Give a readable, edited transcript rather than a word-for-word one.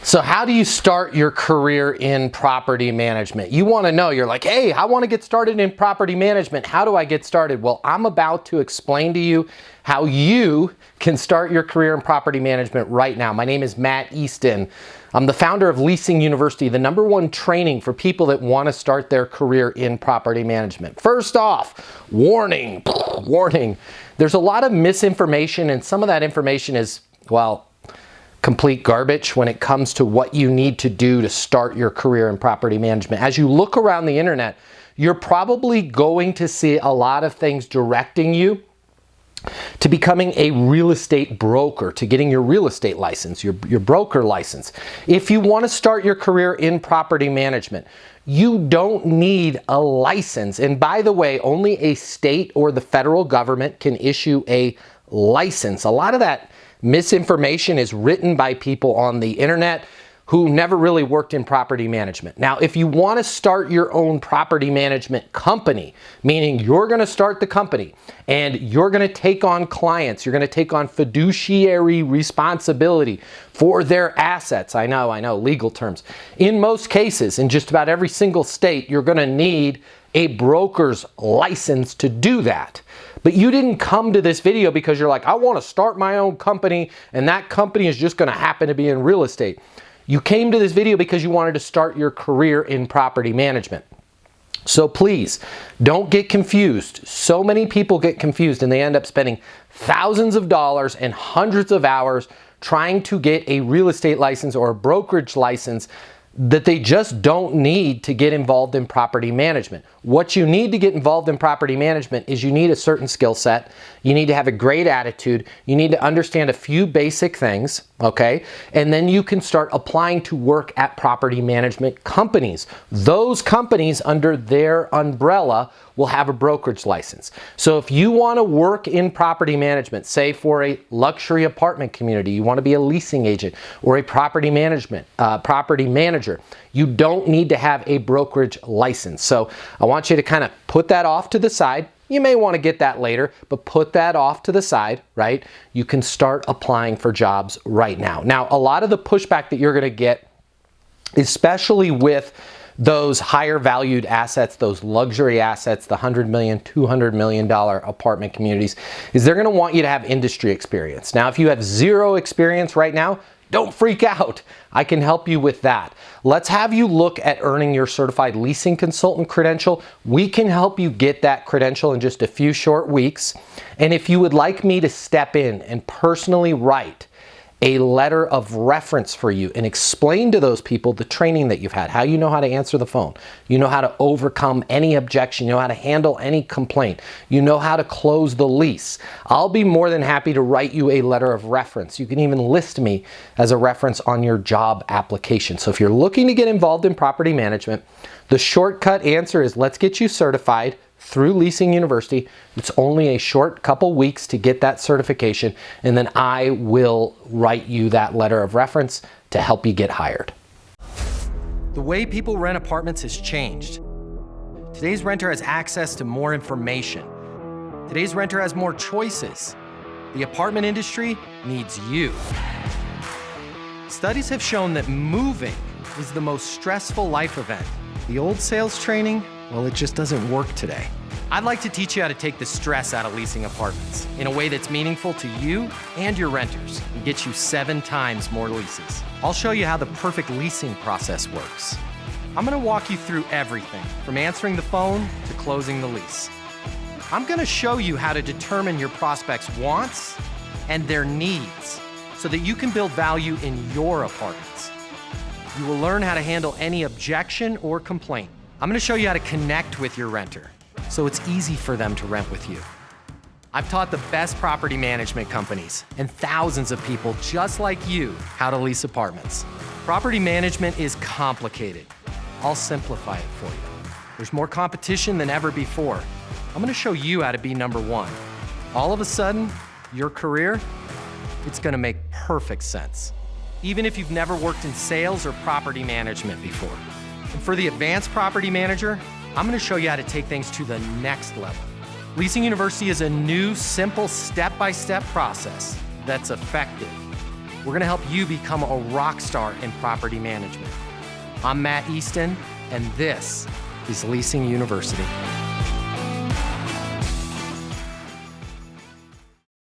So how do you start your career in property management? You want to know, you're like, hey, I want to get started in property management. How do I get started? Well, I'm about to explain to you how you can start your career in property management right now. My name is Matt Easton. I'm the founder of Leasing University, the #1 training for people that want to start their career in property management. First off, warning. There's a lot of misinformation, and some of that information is, well, complete garbage when it comes to what you need to do to start your career in property management. As you look around the internet, you're probably going to see a lot of things directing you to becoming a real estate broker, to getting your real estate license, your broker license. If you want to start your career in property management, you don't need a license. And by the way, only a state or the federal government can issue a license. A lot of that misinformation is written by people on the internet who never really worked in property management. Now, if you want to start your own property management company, meaning you're going to start the company and you're going to take on clients, you're going to take on fiduciary responsibility for their assets. I know, legal terms. In most cases, in just about every single state, you're going to need a broker's license to do that. But you didn't come to this video because you're like, I want to start my own company and that company is just going to happen to be in real estate. You came to this video because you wanted to start your career in property management. So please, don't get confused. So many people get confused and they end up spending thousands of dollars and hundreds of hours trying to get a real estate license or a brokerage license that they just don't need to get involved in property management. What you need to get involved in property management is you need a certain skill set. You need to have a great attitude. You need to understand a few basic things, okay? And then you can start applying to work at property management companies. Those companies under their umbrella will have a brokerage license. So if you want to work in property management, say for a luxury apartment community, you want to be a leasing agent or a property manager, you don't need to have a brokerage license. So I want you to kind of put that off to the side. You may want to get that later, but put that off to the side, right? You can start applying for jobs right now. Now, a lot of the pushback that you're going to get, especially with those higher valued assets, those luxury assets, the $100 million, $200 million apartment communities, is they're going to want you to have industry experience. Now, if you have zero experience right now, don't freak out. I can help you with that. Let's have you look at earning your certified leasing consultant credential. We can help you get that credential in just a few short weeks. And if you would like me to step in and personally write a letter of reference for you and explain to those people the training that you've had, how you know how to answer the phone, you know how to overcome any objection, you know how to handle any complaint, you know how to close the lease, I'll be more than happy to write you a letter of reference. You can even list me as a reference on your job application. So if you're looking to get involved in property management, the shortcut answer is let's get you certified through Leasing University. It's only a short couple weeks to get that certification, and then I will write you that letter of reference to help you get hired. The way people rent apartments has changed. Today's renter has access to more information. Today's renter has more choices. The apartment industry needs you. Studies have shown that moving is the most stressful life event. The old sales training, well, it just doesn't work today. I'd like to teach you how to take the stress out of leasing apartments in a way that's meaningful to you and your renters and get you 7 times more leases. I'll show you how the perfect leasing process works. I'm gonna walk you through everything from answering the phone to closing the lease. I'm gonna show you how to determine your prospects' wants and their needs so that you can build value in your apartments. You will learn how to handle any objection or complaint. I'm gonna show you how to connect with your renter so it's easy for them to rent with you. I've taught the best property management companies and thousands of people just like you how to lease apartments. Property management is complicated. I'll simplify it for you. There's more competition than ever before. I'm gonna show you how to be #1. All of a sudden, your career, it's gonna make perfect sense, even if you've never worked in sales or property management before. And for the advanced property manager, I'm going to show you how to take things to the next level. Leasing University is a new, simple, step-by-step process that's effective. We're gonna help you become a rock star in property management. I'm Matt Easton, and this is Leasing University.